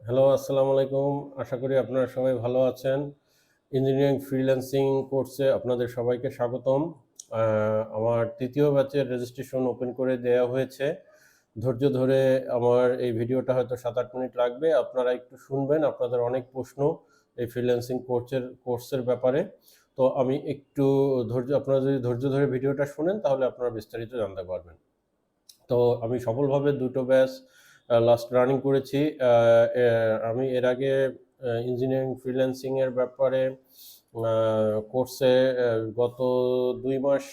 Hello, আসসালামু আলাইকুম। আশা করি আপনারা সবাই ভালো আছেন। ইঞ্জিনিয়ারিং ফ্রিল্যান্সিং কোর্সে আপনাদের সবাইকে স্বাগতম। আমার ৩য় ব্যাচের রেজিস্ট্রেশন ওপেন করে দেয়া হয়েছে। ধৈর্য ধরে আমার এই ভিডিওটা হয়তো ৭-৮ মিনিট লাগবে। আপনারা একটু শুনবেন। আপনাদের অনেক প্রশ্ন এই ফ্রিল্যান্সিং কোর্সের ব্যাপারে। তো আমি একটু আপনারা যদি ধৈর্য ধরে ভিডিওটা শোনেন তাহলে আপনারা বিস্তারিত জানতে পারবেন। তো আমি সফলভাবে ২ টো ব্যাচ লাস্ট রানিং করেছি। আমি এর আগে ইঞ্জিনিয়ারিং ফ্রিল্যান্সিং এর ব্যাপারে কোর্সে গত ২ মাস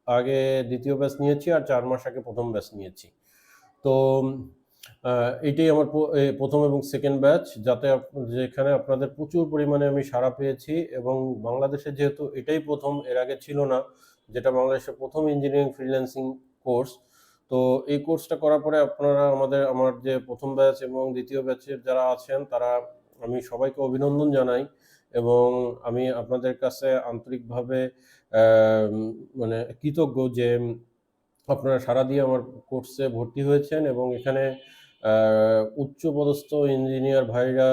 আগে ২য় ব্যাচ নিয়েছি আর ৪ মাস আগে ১ম ব্যাচ নিয়েছি। তো এইটাই আমার ১ম এবং সেকেন্ড ব্যাচ, যেখানে আপনাদের প্রচুর পরিমাণে আমি সাড়া পেয়েছি এবং বাংলাদেশে যেহেতু এটাই প্রথম, এর আগে ছিল না, যেটা বাংলাদেশের প্রথম ইঞ্জিনিয়ারিং ফ্রিল্যান্সিং কোর্স। তো এই কোর্সটা করার পরে আপনারা আমার যে প্রথম ব্যাচ এবং দ্বিতীয় ব্যাচের যারা আছেন তারা, আমি সবাইকে অভিনন্দন জানাই এবং আমি আপনাদের কাছে আন্তরিকভাবে মানে কৃতজ্ঞ যে আপনারা সাড়া দিয়ে আমার কোর্সে ভর্তি হয়েছেন এবং এখানে উচ্চপদস্থ ইঞ্জিনিয়ার ভাইরা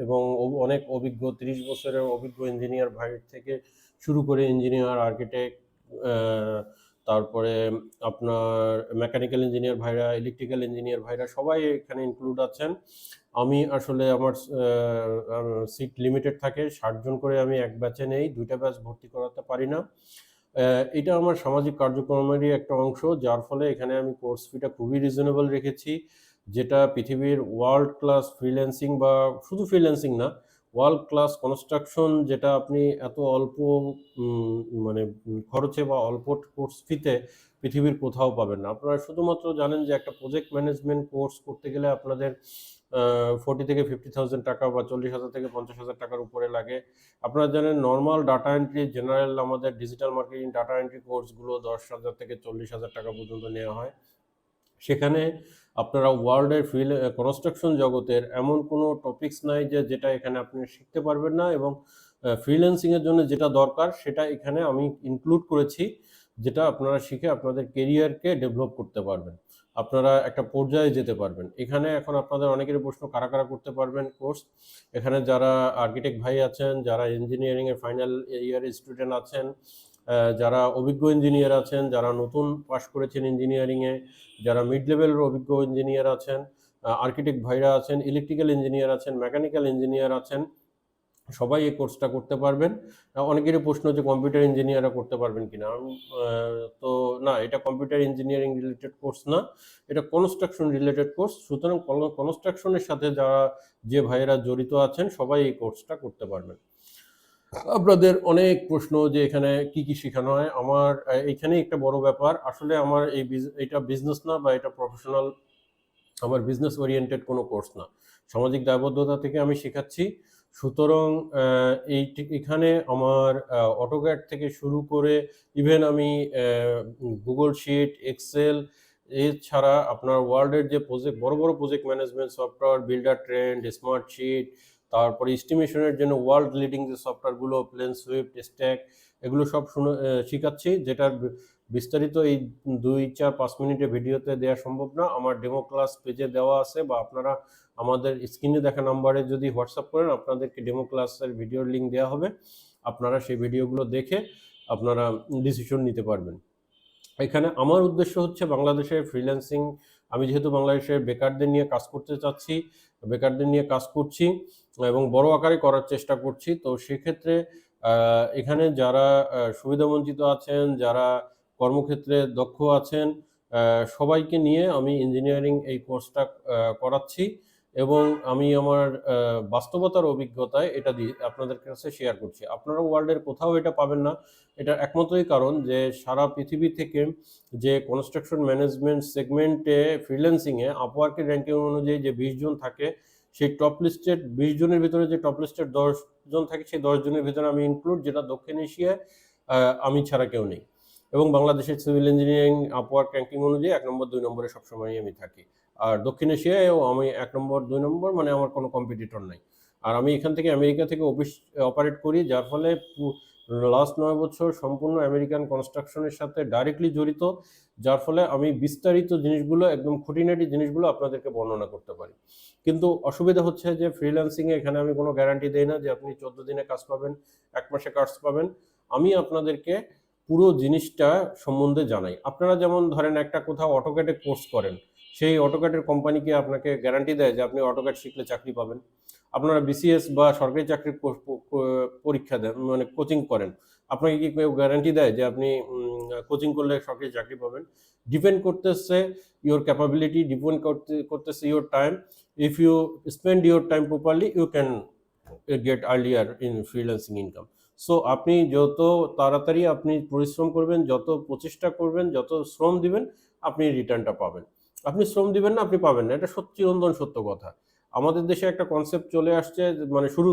এবং অনেক অভিজ্ঞ ৩০ বছরের অভিজ্ঞ ইঞ্জিনিয়ার ভাই থেকে শুরু করে ইঞ্জিনিয়ার, আর্কিটেক্ট, তারপরে আপনার মেকানিক্যাল ইঞ্জিনিয়ার ভাইরা, ইলেকট্রিক্যাল ইঞ্জিনিয়ার ভাইরা সবাই এখানে ইনক্লুড আছেন। আমি আসলে আমার সিট লিমিটেড থাকে, ৬০ জন করে আমি এক ব্যাচে নেই, ২টা ব্যাচ ভর্তি করাতে পারি না। এটা আমার সামাজিক কার্যক্রমেরই একটা অংশ, যার ফলে এখানে আমি কোর্স ফিটা খুবই রিজনেবল রেখেছি, যেটা পৃথিবীর ওয়ার্ল্ড ক্লাস ফ্রিল্যান্সিং, বা শুধু ফ্রিল্যান্সিং না, ওয়ার্ল্ড ক্লাস কনস্ট্রাকশন, যেটা আপনি এত অল্প মানে খরচে বা অল্প কোর্স ফিতে পৃথিবীর কোথাও পাবেন না। আপনারা শুধুমাত্র জানেন যে একটা প্রজেক্ট ম্যানেজমেন্ট কোর্স করতে গেলে আপনাদের 40 থেকে 50,000 টাকা বা 40,000 থেকে 50,000 টাকার উপরে লাগে। আপনারা জানেন নর্মাল ডাটা এন্ট্রি, জেনারেল আমাদের ডিজিটাল মার্কেটিং ডাটা এন্ট্রি কোর্সগুলো 10,000 থেকে 40,000 টাকা পর্যন্ত নেওয়া হয়। সেখানে আপনারা ওয়ার্ল্ডের কনস্ট্রাকশন জগতের এমন কোনো টপিকস নাই যেটা এখানে আপনি শিখতে পারবেন না, এবং ফ্রিল্যান্সিংয়ের জন্য যেটা দরকার সেটা এখানে আমি ইনক্লুড করেছি, যেটা আপনারা শিখে আপনাদের কেরিয়ারকে ডেভেলপ করতে পারবেন, আপনারা একটা পর্যায়ে যেতে পারবেন। এখানে এখন আপনাদের অনেকেরই প্রশ্ন, কারা কারা করতে পারবেন কোর্স। এখানে যারা আর্কিটেক্ট ভাই আছেন, যারা ইঞ্জিনিয়ারিংয়ের ফাইনাল ইয়ারের স্টুডেন্ট আছেন, যারা অভিজ্ঞ ইঞ্জিনিয়ার আছেন, যারা নতুন পাশ করেছেন ইঞ্জিনিয়ারিংয়ে, যারা মিড লেভেলের অভিজ্ঞ ইঞ্জিনিয়ার আছেন, আর্কিটেক্ট ভাইরা আছেন, ইলেকট্রিক্যাল ইঞ্জিনিয়ার আছেন, মেকানিক্যাল ইঞ্জিনিয়ার আছেন, সবাই এই কোর্সটা করতে পারবেন। অনেকেরই প্রশ্ন যে কম্পিউটার ইঞ্জিনিয়াররা করতে পারবেন কিনা। তো না, এটা কম্পিউটার ইঞ্জিনিয়ারিং রিলেটেড কোর্স না, এটা কনস্ট্রাকশন রিলেটেড কোর্স। সুতরাং কনস্ট্রাকশনের সাথে যে ভাইয়েরা জড়িত আছেন সবাই এই কোর্সটা করতে পারবেন। আপনাদের অনেক প্রশ্ন যে এখানে কি কি শেখানো হয়। আমার এইখানে একটা বড় ব্যাপার, আসলে আমার এটা বিজনেস না বা এটা প্রফেশনাল, আমার বিজনেস ওরিয়েন্টেড কোনো কোর্স না, সামাজিক দায়বদ্ধতা থেকে আমি শেখাচ্ছি। সুতরাং এখানে আমার অটোক্যাড থেকে শুরু করে ইভেন আমি গুগল শিট, এক্সেল, এছাড়া আপনার ওয়ার্ল্ডের যে বড় বড় project management software, Buildertrend, Smartsheet, তারপরে এস্টিমেশনের জন্য ওয়ার্ল্ড লিডিং যে সফটওয়্যারগুলো, প্লেন সুইফট, স্ট্যাক, এগুলো সব শেখাচ্ছি, যেটার বিস্তারিত এই 2-4-5 মিনিটের ভিডিওতে দেওয়া সম্ভব না। আমার ডেমো ক্লাস পেজে দেওয়া আছে, বা আপনারা আমাদের স্ক্রিনে দেখা নাম্বারে যদি হোয়াটসঅ্যাপ করেন আপনাদেরকে ডেমো ক্লাসের ভিডিওর লিঙ্ক দেওয়া হবে, আপনারা সেই ভিডিওগুলো দেখে আপনারা ডিসিশন নিতে পারবেন। এখানে আমার উদ্দেশ্য হচ্ছে বাংলাদেশের ফ্রিল্যান্সিং, আমি যেহেতু বাংলাদেশের বেকারদের নিয়ে কাজ করতে চাচ্ছি, বেকারদের নিয়ে কাজ করছি এবং বড় আকারে করার চেষ্টা করছি। তো সেক্ষেত্রে এখানে যারা সুবিধাবঞ্চিত আছেন, যারা কর্মক্ষেত্রে দক্ষ আছেন, সবাইকে নিয়ে আমি ইঞ্জিনিয়ারিং এই কোর্সটা করাচ্ছি এবং আমি আমার বাস্তবতার অভিজ্ঞতায় এটা দিয়ে আপনাদের কাছে শেয়ার করছি। আপনারা ওয়ার্ল্ডের কোথাও এটা পাবেন না। এটা একমাত্রই কারণ যে সারা পৃথিবী থেকে যে কনস্ট্রাকশন ম্যানেজমেন্ট সেগমেন্টে ফ্রিল্যান্সিংয়ে আপওয়ার্কের র্যাঙ্কিং অনুযায়ী যে 20 জন থাকে, সেই টপ লিস্টেড 20 জনের ভিতরে যে টপ লিস্টেড 10 জন থাকে, সেই 10 জনের ভিতরে আমি ইনক্লুড, যেটা দক্ষিণ এশিয়ায় আমি ছাড়া কেউ নেই। এবং বাংলাদেশের সিভিল ইঞ্জিনিয়ারিং আপওয়ার্ক র্যাঙ্কিং অনুযায়ী 1 নম্বর 2 নম্বরে সবসময়ই আমি থাকি। আর দক্ষিণ এশিয়ায়ও আমি 1 নম্বর 2 নম্বর, মানে আমার কোনো কম্পিটিটর নাই। আর আমি এখান থেকে আমেরিকা থেকে অফিস অপারেট করি, যার ফলে লাস্ট 9 বছর সম্পূর্ণ আমেরিকান কনস্ট্রাকশনের সাথে ডাইরেক্টলি জড়িত, যার ফলে আমি বিস্তারিত জিনিসগুলো, একদম খুঁটিনাটি জিনিসগুলো আপনাদেরকে বর্ণনা করতে পারি। কিন্তু অসুবিধা হচ্ছে যে ফ্রিল্যান্সিংয়ে এখানে আমি কোনো গ্যারান্টি দেই না যে আপনি 14 দিনে কাজ পাবেন, 1 মাসে কাজ পাবেন। আমি আপনাদেরকে পুরো জিনিসটা সম্বন্ধে জানাই। আপনারা যেমন ধরেন একটা কোথাও অটোক্যাডে কোর্স করেন, সেই অটোক্যাডের কোম্পানিকে আপনাকে গ্যারান্টি দেয় যে আপনি অটোক্যাড শিখলে চাকরি পাবেন। আপনারা বিসিএস বা সরকারি চাকরির পরীক্ষা দেন, মানে কোচিং করেন, আপনাকে কি কেউ গ্যারান্টি দেয় যে আপনি কোচিং করলে সরকারি চাকরি পাবেন? ডিপেন্ড করতেছে ইওর ক্যাপাবিলিটি, ডিপেন্ড করতেছে your time. If you spend your time properly you can get earlier in freelancing income. So আপনি যত তাড়াতাড়ি আপনি পরিশ্রম করবেন, যত প্রচেষ্টা করবেন, যত শ্রম দিবেন, আপনি রিটার্নটা পাবেন। আপনি শ্রম দিবেন না, আপনি পাবেন না, এটা চিরন্তন সত্য কথা। আমাদের দেশে একটা কনসেপ্ট চলে আসছে, মানে শুরু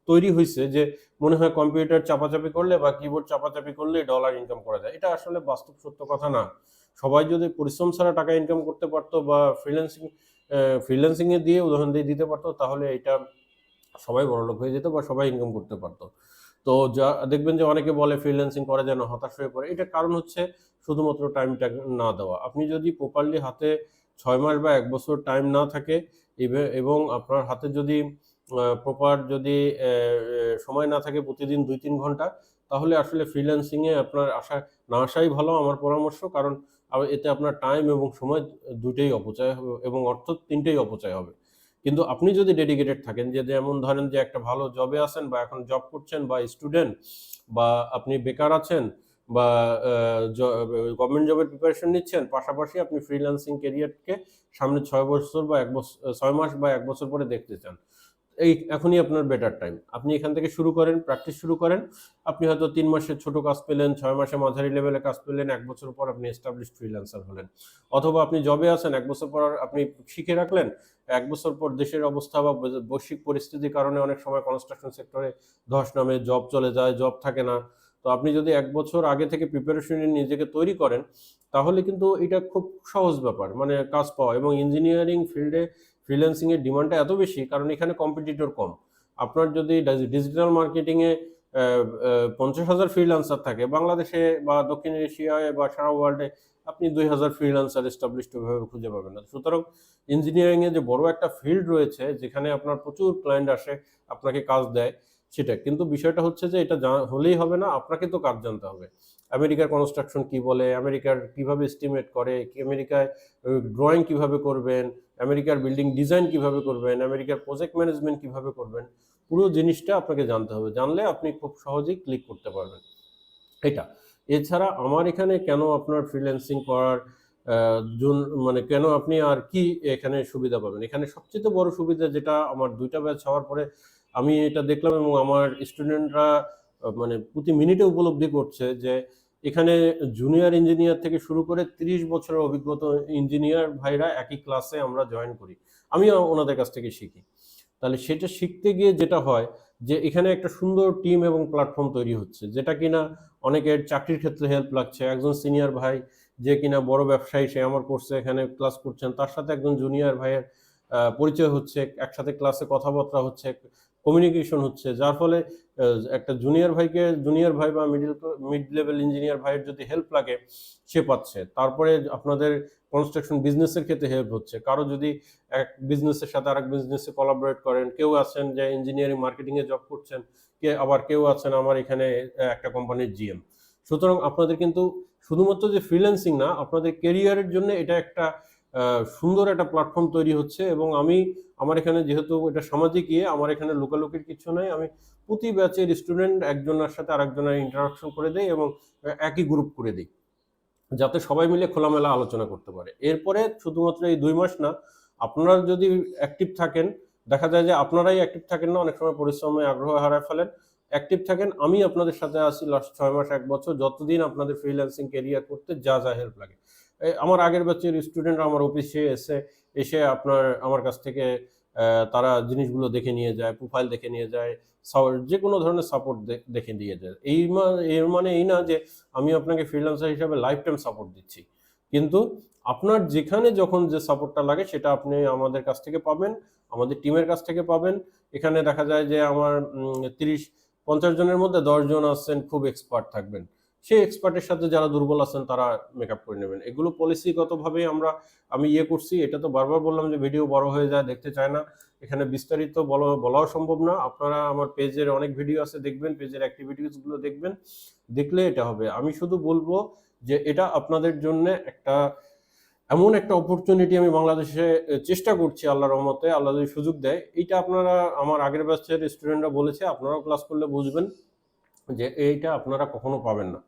তৈরি হয়েছে যে মনে হয় কম্পিউটার চাপাচাপি করলে বা কিবোর্ড চাপাচাপি করলে ডলার ইনকাম করা যায়। এটা আসলে বাস্তব সত্য কথা না। সবাই যদি পরিশ্রম ছাড়া টাকা ইনকাম করতে পারতো বা ফ্রিল্যান্সিংয়ে দিয়ে উদাহরণ দিয়ে দিতে পারতো, তাহলে এটা সবাই বড়লোক হয়ে যেত বা সবাই ইনকাম করতে পারতো। তো যা দেখবেন যে অনেকে বলে ফ্রিল্যান্সিং করা যেন হতাশ হয়ে পড়ে, এটা কারণ হচ্ছে শুধুমাত্র টাইমটা না দেওয়া। আপনি যদি প্রপারলি হাতে 6 মাস বা 1 বছর টাইম না থাকে এবং আপনার হাতে যদি প্রপার যদি সময় না থাকে প্রতিদিন 2-3 ঘন্টা, তাহলে আসলে ফ্রিল্যান্সিংয়ে আপনার না আসাই ভালো আমার পরামর্শ। কারণ এতে আপনার টাইম এবং সময় দুটোই অপচয় হবে এবং অর্থ তিনটেই অপচয় হবে। কিন্তু আপনি যদি ডেডিকেটেড থাকেন, যে যেমন ধরেন যে একটা ভালো জবে আছেন বা এখন জব করছেন বা স্টুডেন্ট বা আপনি বেকার আছেন বা গভর্নমেন্ট জবের প্রিপারেশন নিচ্ছেন, পাশাপাশি আপনি ফ্রিল্যান্সিং ক্যারিয়ারকে সামনে 6 বছর বা 1 বছর, 6 মাস বা 1 বছর পরে দেখতে চান, এখনই আপনার বেটার টাইম। আপনি এখান থেকে শুরু করেন, প্র্যাকটিস শুরু করেন। আপনি হয়তো 3 মাসে ছোট কাজ পেলেন, 6 মাসে মাঝারি লেভেলে কাজ পেলেন, 1 বছর পর আপনি এস্টাবলিশড ফ্রিল্যান্সার হলেন। অথবা আপনি জবে আছেন, 1 বছর পর আপনি শিখে রাখলেন, 1 বছর পর দেশের অবস্থা বা বৈশ্বিক পরিস্থিতির কারণে অনেক সময় কনস্ট্রাকশন সেক্টরে ধস নামে, জব চলে যায়, জব থাকে না। তো আপনি যদি 1 বছর আগে থেকে প্রিপারেশন নিয়ে নিজেকে তৈরি করেন, তাহলে কিন্তু এটা খুব সহজ ব্যাপার, মানে কাজ পাওয়া। এবং ইঞ্জিনিয়ারিং ফিল্ডে ফ্রিল্যান্সিং এর ডিমান্ডটা এত বেশি কারণ এখানে কম্পিটিটর কম। আপনার যদি ডিজিটাল মার্কেটিংয়ে 50,000 ফ্রিল্যান্সার থাকে, বাংলাদেশে বা দক্ষিণ এশিয়ায় বা সারা ওয়ার্ল্ডে আপনি 2,000 ফ্রিল্যান্সার এস্টাবলিশড ভাবে খুঁজে পাবেন না। সুতরাং ইঞ্জিনিয়ারিংয়ে যে বড় একটা ফিল্ড রয়েছে যেখানে আপনার প্রচুর ক্লায়েন্ট আসে, আপনাকে কাজ দেয়, সেটা কিন্তু বিষয়টা হচ্ছে যে এটা হলেই হবে না, আপনাকে তো কাজ জানতে হবে। আমেরিকার কনস্ট্রাকশন কি বলে, আমেরিকার কিভাবে এস্টিমেট করে, আমেরিকায় ড্রয়িং কিভাবে করবেন, আমেরিকার বিল্ডিং ডিজাইন কিভাবে করবেন, আমেরিকার প্রজেক্ট ম্যানেজমেন্ট কিভাবে করবেন, পুরো জিনিসটা আপনাকে জানতে হবে। জানলে আপনি খুব সহজেই ক্লিক করতে পারবেন এটা। এছাড়া আমার এখানে কেন আপনার ফ্রিল্যান্সিং করার মানে কেন আপনি আর কি এখানে সুবিধা পাবেন, এখানে সবচেয়ে বড় সুবিধা যেটা আমার 2টা ব্যাচ হওয়ার পরে আমি এটা দেখলাম এবং আমার স্টুডেন্টরা মানে প্রতি মিনিটে উপলব্ধি করছে যে এখানে জুনিয়র ইঞ্জিনিয়ার থেকে শুরু করে 30 বছরের অভিজ্ঞতা ইঞ্জিনিয়ার ভাইরা একই ক্লাসে আমরা জয়েন করি, আমিও ওনাদের কাছ থেকে শিখি। তাহলে সেটা শিখতে গিয়ে যেটা হয় যে এখানে একটা সুন্দর টিম এবং প্ল্যাটফর্ম তৈরি হচ্ছে, যেটা কিনা অনেকের চাকরির ক্ষেত্রে হেল্প লাগছে। একজন সিনিয়র ভাই যে কিনা বড় ব্যবসায়ী, সে আমার কোর্সে এখানে ক্লাস করছেন, তার সাথে একজন জুনিয়র ভাইয়ের পরিচয় হচ্ছে, একসাথে ক্লাসে কথাবার্তা হচ্ছে, কমিউনিকেশন হচ্ছে, যার ফলে একটা জুনিয়র ভাই বা মিড লেভেল ইঞ্জিনিয়ার ভাইয়ের যদি হেল্প লাগে সে পাচ্ছে। তারপরে আপনাদের কনস্ট্রাকশন বিজনেসের ক্ষেত্রে হেল্প হচ্ছে, কারো যদি এক বিজনেসের সাথে আরেক বিজনেসে কোলাবোরেট করেন, কেউ আছেন যে ইঞ্জিনিয়ারিং মার্কেটিংয়ে জব করছেন, আবার কেউ আছেন আমার এখানে একটা কোম্পানির জিএম। সুতরাং আপনাদের কিন্তু শুধুমাত্র যে ফ্রিল্যান্সিং না, আপনাদের কেরিয়ারের জন্য এটা একটা সুন্দর একটা প্ল্যাটফর্ম তৈরি হচ্ছে। এবং আমার এখানে যেহেতু এটা সামাজিক আমার এখানে লুকালুকির কিছু নাই, আমি প্রতি ব্যাচের স্টুডেন্ট একজনের সাথে আরেকজনের ইন্টারাকশন করে দেই এবং একই গ্রুপ করে দিই, যাতে সবাই মিলে খোলামেলা আলোচনা করতে পারে। এরপরে শুধুমাত্র এই 2 মাস না, আপনারা যদি অ্যাক্টিভ থাকেন, দেখা যায় যে আপনারাই অ্যাক্টিভ থাকেন না, অনেক সময় পরিশ্রমে আগ্রহ হারায় ফেলেন। অ্যাক্টিভ থাকেন, আমি আপনাদের সাথে আছি লাস্ট 6 মাস 1 বছর, যতদিন আপনাদের ফ্রিল্যান্সিং ক্যারিয়ার করতে যা যা হেল্প লাগে। আমার আগের ব্যাচের স্টুডেন্টরা আমার অফিসে এসে আমার কাছ থেকে তারা জিনিসগুলো দেখে নিয়ে যায়, প্রোফাইল দেখে নিয়ে যায়, যে কোনো ধরনের সাপোর্ট দেখে দিয়ে যায়। এর মানে এই না যে আমি আপনাকে ফ্রিল্যান্সার হিসাবে লাইফ টাইম সাপোর্ট দিচ্ছি, কিন্তু আপনার যেখানে যখন যে সাপোর্টটা লাগে সেটা আপনি আমাদের কাছ থেকে পাবেন, আমাদের টিমের কাছ থেকে পাবেন। এখানে দেখা যায় যে আমার 50 জনের মধ্যে 10 জন আছেন খুব এক্সপার্ট থাকবেন, সেই এক্সপার্টের সাথে যারা দুর্বল আছেন তারা মেকআপ করে নেবেন। এগুলো পলিসিগতভাবে আমি করছি। এটা তো বারবার বললাম যে ভিডিও বড় হয়ে যায়, দেখতে চায় না, এখানে বিস্তারিত বলাও সম্ভব না। আপনারা আমার পেজের অনেক ভিডিও আছে, দেখবেন, পেজের অ্যাক্টিভিটিসগুলো দেখবেন, দেখলে এটা হবে। আমি শুধু বলবো যে এটা আপনাদের জন্য এমন একটা অপরচুনিটি আমি বাংলাদেশে চেষ্টা করছি, আল্লাহর রহমতে, আল্লাহ যদি সুযোগ দেয়। এইটা আপনারা, আমার আগের ব্যাচের স্টুডেন্টরা বলেছে, আপনারাও ক্লাস করলে বুঝবেন যে এইটা আপনারা কখনো পাবেন না।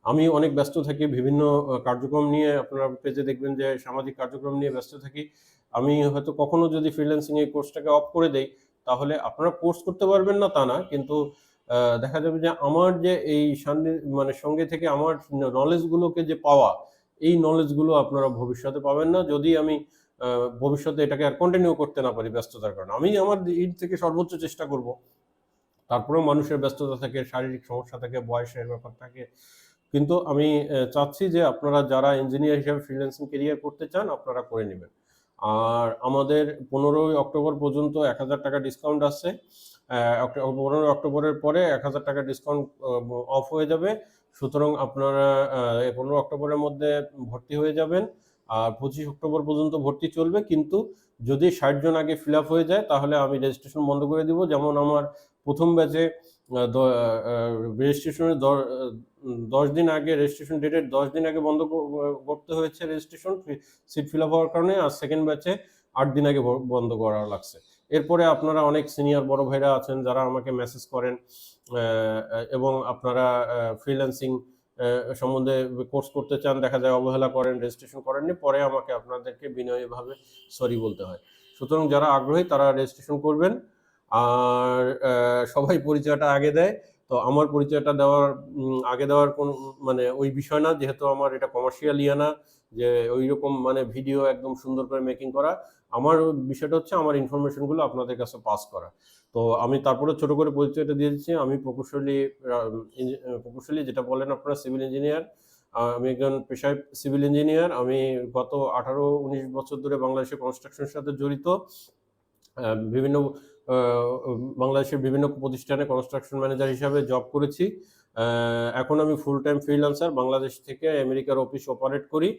আমি অনেক ব্যস্ত থাকি বিভিন্ন কার্যক্রম নিয়ে, আপনারা পেজে দেখবেন যে সামাজিক কার্যক্রম নিয়ে ব্যস্ত থাকি। আমি হয়তো কখনো যদি ফ্রিল্যান্সিং এই কোর্সটাকে অফ করে দেই, তাহলে আপনারা কোর্স করতে পারবেন না তা না, কিন্তু দেখা যাবে যে আমার যে এই মানে সঙ্গে থেকে আমার নলেজগুলোকে যে পাওয়া, এই নলেজগুলো আপনারা ভবিষ্যতে পাবেন না যদি আমি ভবিষ্যতে এটাকে আর কন্টিনিউ করতে না পারি ব্যস্ততার কারণে। আমি আমার ঈদ থেকে সর্বোচ্চ চেষ্টা করব। তারপরেও মানুষের ব্যস্ততা থাকে, শারীরিক সমস্যা থাকে, বয়সের ব্যাপার থাকে, কিন্তু আমি চাচ্ছি যে আপনারা যারা ইঞ্জিনিয়ার হিসেবে ফ্রিল্যান্সিং ক্যারিয়ার করতে চান আপনারা করে নেবেন। আর আমাদের 15ই অক্টোবর পর্যন্ত 1000 টাকা ডিসকাউন্ট আছে। 15ই অক্টোবরের পরে 1000 টাকা ডিসকাউন্ট অফ হয়ে যাবে। সুতরাং আপনারা 15 অক্টোবরের মধ্যে ভর্তি হয়ে যাবেন। আর 25 অক্টোবর পর্যন্ত ভর্তি চলবে, কিন্তু যদি 60 জন আগে ফিল আপ হয়ে যায় তাহলে আমি রেজিস্ট্রেশন বন্ধ করে দিব। যেমন আমার প্রথম ব্যাচে রেজিস্ট্রেশনের 10 দিন আগে, রেজিস্ট্রেশন ডেটের 10 দিন আগে বন্ধ করতে হয়েছে রেজিস্ট্রেশন, সিট ফিল আপ হওয়ার কারণে। আর সেকেন্ড ব্যাচে 8 দিন আগে বন্ধ করা লাগছে। এরপরে আপনারা অনেক সিনিয়র বড় ভাইরা আছেন যারা আমাকে মেসেজ করেন এবং আপনারা ফ্রিল্যান্সিং সম্বন্ধে কোর্স করতে চান, দেখা যায় অবহেলা করেন, রেজিস্ট্রেশন করেননি, পরে আমাকে আপনাদেরকে বিনয়ীভাবে সরি বলতে হয়। সুতরাং যারা আগ্রহী তারা রেজিস্ট্রেশন করবেন। আর সবাই পরিচয়টা আগে দেয়, তো আমার পরিচয়টা আগে দেওয়ার কোন মানে ওই বিষয় না, যেহেতু আমার এটা কমার্শিয়াল না যে ওই রকম মানে ভিডিও একদম সুন্দর করে মেকিং করা। আমার বিষয়টা হচ্ছে আমার ইনফরমেশনগুলো আপনাদের কাছে পাস করা। তো আমি তারপরে ছোট করে পরিচয়টা দিয়ে দিচ্ছি। আমি প্রকৌশলী যেটা বলেন আপনারা, সিভিল ইঞ্জিনিয়ার। আমি একজন পেশায় সিভিল ইঞ্জিনিয়ার। আমি গত 18-19 বছর ধরে বাংলাদেশের কনস্ট্রাকশনের সাথে জড়িত। বিভিন্ন বাংলাদেশের বিভিন্ন প্রতিষ্ঠানে কনস্ট্রাকশন ম্যানেজার হিসাবে জব করেছি। এখন আমি ফুল টাইম ফ্রিল্যান্সার, বাংলাদেশ থেকে আমেরিকার অফিস অপারেট করি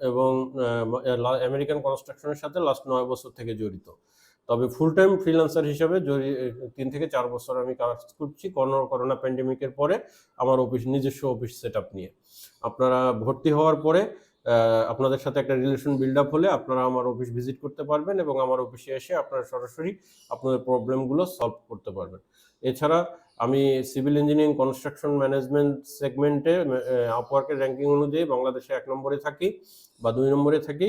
এবং আমেরিকান কনস্ট্রাকশনের সাথে লাস্ট 9 বছর থেকে জড়িত। তবে ফুল টাইম ফ্রিল্যান্সার হিসাবে 3 থেকে 4 বছর আমি কাজ করছি করোনা প্যান্ডেমিকের পরে আমার নিজস্ব অফিস সেট আপ নিয়ে। আপনারা ভর্তি হওয়ার পরে আপনাদের সাথে একটা রিলেশন বিল্ড আপ হলে আপনারা আমার অফিস ভিজিট করতে পারবেন এবং আমার অফিসে এসে আপনারা সরাসরি আপনাদের প্রবলেমগুলো সলভ করতে পারবেন। এছাড়া আমি সিভিল ইঞ্জিনিয়ারিং কনস্ট্রাকশন ম্যানেজমেন্ট সেগমেন্টে আপওয়ার্কের র্যাঙ্কিং অনুযায়ী বাংলাদেশে 1 নম্বরে থাকি বা 2 নম্বরে থাকি।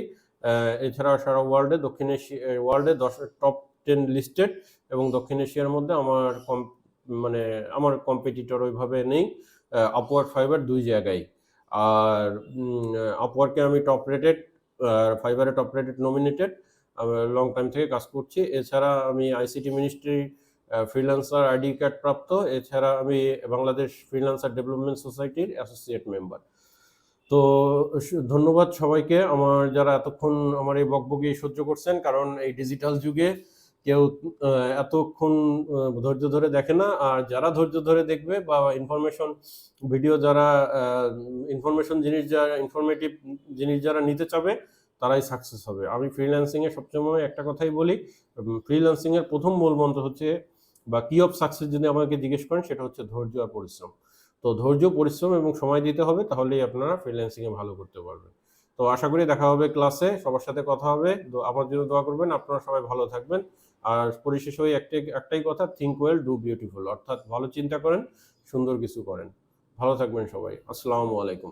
এছাড়া সারা ওয়ার্ল্ডে, দক্ষিণ এশিয়া ওয়ার্ল্ডে টপ 10 লিস্টেড, এবং দক্ষিণ এশিয়ার মধ্যে আমার কম্পিটিটর ওইভাবে নেই। আপওয়ার্ক, ফাইবার 2 জায়গায়। আর আপওয়ার্কে আমি টপ রেটেড, ফাইবারে top rated nominated, long time থেকে কাজ করছি। এছাড়া আমি ICT ministry freelancer ID card প্রাপ্ত। এছাড়া আমি বাংলাদেশ ফ্রিল্যান্সার ডেভেলপমেন্ট সোসাইটির অ্যাসোসিয়েট মেম্বার। তো ধন্যবাদ সবাইকে, আমার যারা এতক্ষণ আমার এই বকবকি সহ্য করছেন, কারণ এই ডিজিটাল যুগে কেউ এতক্ষণ ধৈর্য ধরে দেখে না। আর যারা ধৈর্য ধরে দেখবে বা ইনফরমেটিভ জিনিস যারা নিতে চাবে তারাই সাকসেস হবে। আমি ফ্রিল্যান্সিংয়ে সবসময় একটা কথাই বলি, ফ্রিল্যান্সিংয়ের প্রথম মূল মন্ত্র হচ্ছে, বা কি অফ সাকসেস যদি আমাকে জিজ্ঞেস করেন, সেটা হচ্ছে ধৈর্য আর পরিশ্রম। তো ধৈর্য, পরিশ্রম এবং সময় দিতে হবে, তাহলেই আপনারা ফ্রিল্যান্সিংয়ে ভালো করতে পারবেন। তো আশা করি দেখা হবে ক্লাসে, সবার সাথে কথা হবে। আমার জন্য দোয়া করবেন, আপনারা সবাই ভালো থাকবেন। আর পরিশেষে ওই একটাই কথা, থিঙ্ক ওয়েল, ডু বিউটিফুল, অর্থাৎ ভালো চিন্তা করেন, সুন্দর কিছু করেন। ভালো থাকবেন সবাই। আসসালামু আলাইকুম।